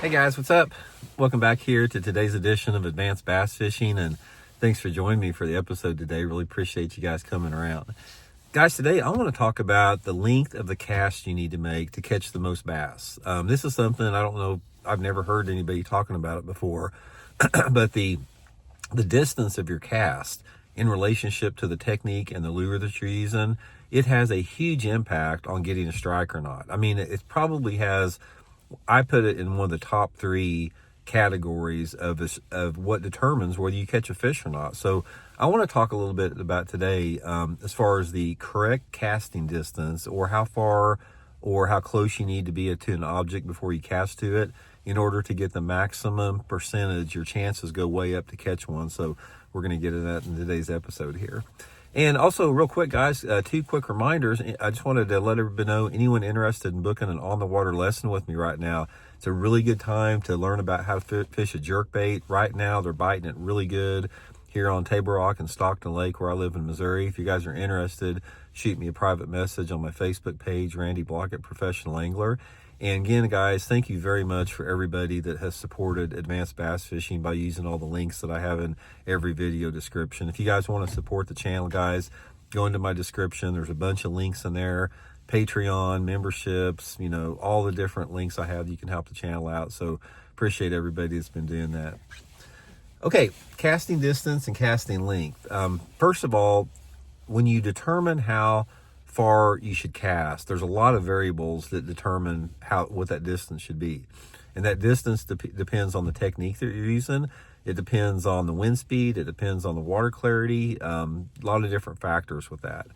Hey guys, what's up? Welcome back here to today's edition of Advanced Bass Fishing, and thanks for joining me for the episode today. Really appreciate you guys coming around. Guys, today I want to talk about the length of the cast you need to make to catch the most bass. This is something I don't know, I've never heard anybody talking about it before, but the distance of your cast in relationship to the technique and the lure that you're using, it has a huge impact on getting a strike or not. I mean, it probably has, I put it in one of the top three categories of what determines whether you catch a fish or not. So I want to talk a little bit about today as far as the correct casting distance, or how far or how close you need to be to an object before you cast to it in order to get the maximum percentage. Your chances go way up to catch one. So we're going to get into that in today's episode here. And also, real quick, guys, two quick reminders. I just wanted to let everybody know, anyone interested in booking an on-the-water lesson with me right now, it's a really good time to learn about how to fish a jerkbait. Right now, they're biting it really good here on Table Rock and Stockton Lake, where I live in Missouri. If you guys are interested, shoot me a private message on my Facebook page, Randy Blaukat Professional Angler. And again, guys, thank you very much for everybody that has supported Advanced Bass Fishing by using all the links that I have in every video description. If you guys want to support the channel, guys, go into my description. There's a bunch of links in there. Patreon, memberships, all the different links I have. You can help the channel out. So appreciate everybody that's been doing that. Okay, casting distance and casting length. First of all, when you determine how far you should cast, there's a lot of variables that determine what that distance should be. And that distance depends on the technique that you're using. It depends on the wind speed. It depends on the water clarity. A lot of different factors with that.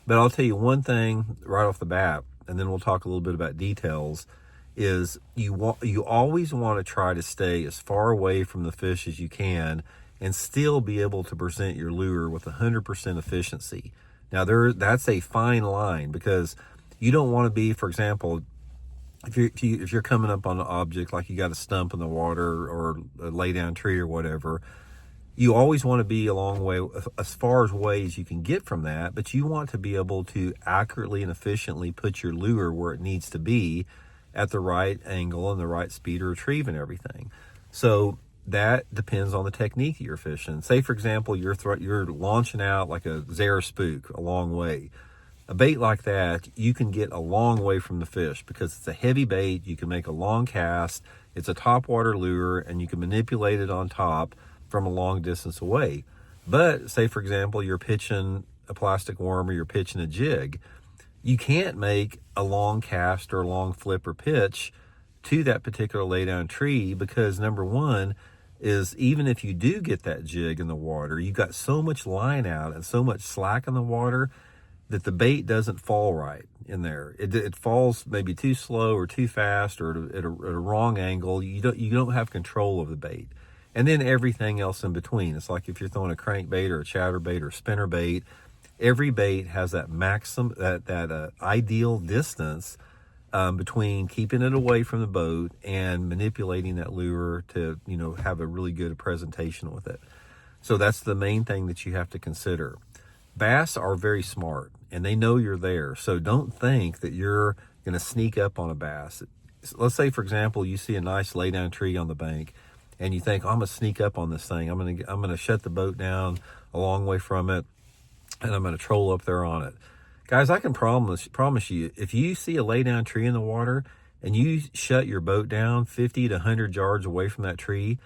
But I'll tell you one thing right off the bat, and then we'll talk a little bit about details, is you always want to try to stay as far away from the fish as you can and still be able to present your lure with 100% efficiency. Now, that's a fine line, because you don't want to be, for example, if you're coming up on an object like you got a stump in the water or a lay down tree or whatever, you always want to be a long way, as far away as you can get from that, but you want to be able to accurately and efficiently put your lure where it needs to be at the right angle and the right speed to retrieve and everything. So that depends on the technique that you're fishing. Say, for example, you're launching out like a Zara spook a long way. A bait like that, you can get a long way from the fish because it's a heavy bait. You can make a long cast. It's a topwater lure, and you can manipulate it on top from a long distance away. But say, for example, you're pitching a plastic worm or you're pitching a jig. You can't make a long cast or a long flip or pitch to that particular laydown tree, because number one is, even if you do get that jig in the water, you've got so much line out and so much slack in the water that the bait doesn't fall right in there. It falls maybe too slow or too fast or at a wrong angle. You don't have control of the bait. And then everything else in between. It's like if you're throwing a crankbait or a chatterbait or a spinnerbait, every bait has that ideal distance between keeping it away from the boat and manipulating that lure to, have a really good presentation with it. So that's the main thing that you have to consider. Bass are very smart, and they know you're there. So don't think that you're going to sneak up on a bass. Let's say, for example, you see a nice laydown tree on the bank, and you think, I'm going to sneak up on this thing. I'm going to shut the boat down a long way from it, and I'm going to troll up there on it. Guys, I can promise you, if you see a laydown tree in the water and you shut your boat down 50 to 100 yards away from that tree,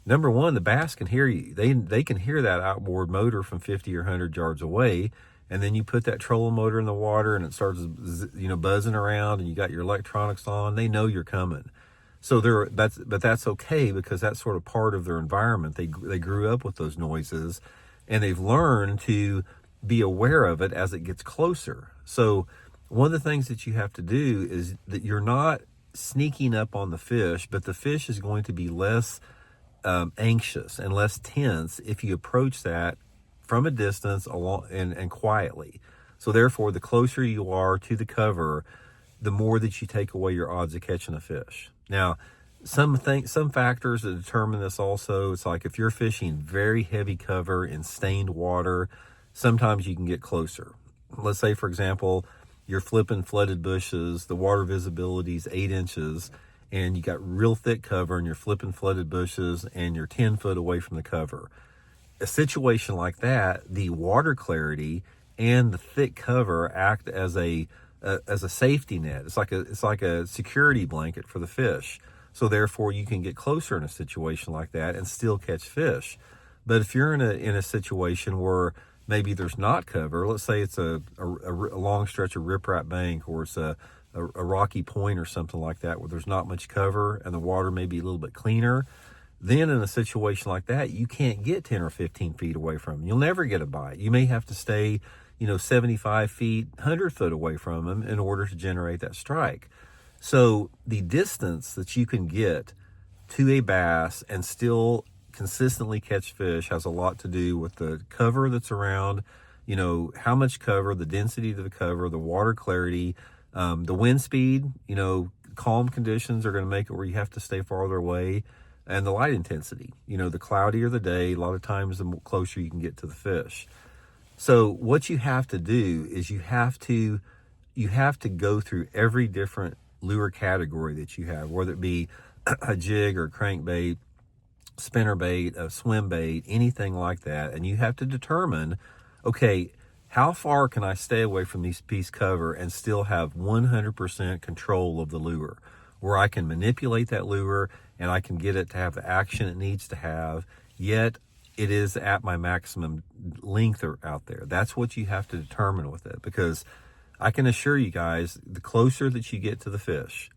number one, the bass can hear you. They can hear that outboard motor from 50 or 100 yards away. And then you put that trolling motor in the water and it starts, buzzing around, and you got your electronics on. They know you're coming. So that's okay, because that's sort of part of their environment. They grew up with those noises, and they've learned to be aware of it as it gets closer. So one of the things that you have to do is that you're not sneaking up on the fish, but the fish is going to be less anxious and less tense if you approach that from a distance and quietly. So therefore, the closer you are to the cover, the more that you take away your odds of catching a fish. Now, some factors that determine this also, it's like if you're fishing very heavy cover in stained water, sometimes you can get closer. Let's say, for example, you're flipping flooded bushes, the water visibility is 8 inches, and you got real thick cover and you're flipping flooded bushes and you're 10 foot away from the cover. A situation like that, the water clarity and the thick cover act as a safety net. It's like a security blanket for the fish. So therefore, you can get closer in a situation like that and still catch fish. But if you're in a situation where maybe there's not cover, let's say it's a long stretch of riprap bank, or it's a rocky point or something like that where there's not much cover and the water may be a little bit cleaner, then in a situation like that, you can't get 10 or 15 feet away from them. You'll never get a bite. You may have to stay, 75 feet, 100 foot away from them in order to generate that strike. So the distance that you can get to a bass and still consistently catch fish has a lot to do with the cover that's around, how much cover, the density of the cover, the water clarity, the wind speed. Calm conditions are going to make it where you have to stay farther away, and the light intensity. The cloudier the day, a lot of times the closer you can get to the fish. So what you have to do is you have to go through every different lure category that you have, whether it be a jig or a crankbait, spinnerbait, a swim bait, anything like that. And you have to determine, okay, how far can I stay away from these piece cover and still have 100% control of the lure, where I can manipulate that lure and I can get it to have the action it needs to have, yet it is at my maximum length out there. That's what you have to determine with it, because I can assure you guys, the closer that you get to the fish,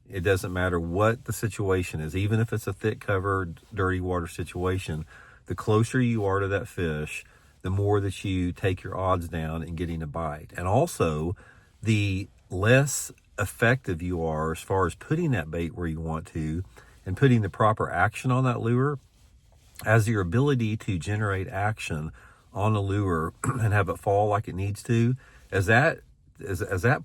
it doesn't matter what the situation is, even if it's a thick cover, dirty water situation, the closer you are to that fish, the more that you take your odds down in getting a bite. And also, the less effective you are as far as putting that bait where you want to and putting the proper action on that lure, as your ability to generate action on a lure and have it fall like it needs to, as that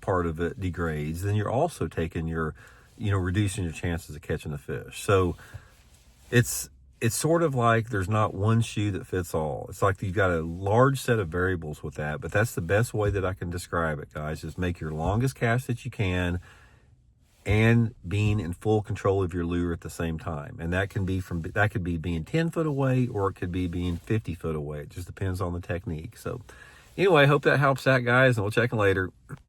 part of it degrades, then you're also taking your, reducing your chances of catching the fish. So it's sort of like there's not one shoe that fits all. It's like you've got a large set of variables with that, but that's the best way that I can describe it, guys, is make your longest cast that you can and being in full control of your lure at the same time. And that could be being 10 foot away, or it could be being 50 foot away. It just depends on the technique. So anyway, I hope that helps out, guys, and we'll check in later.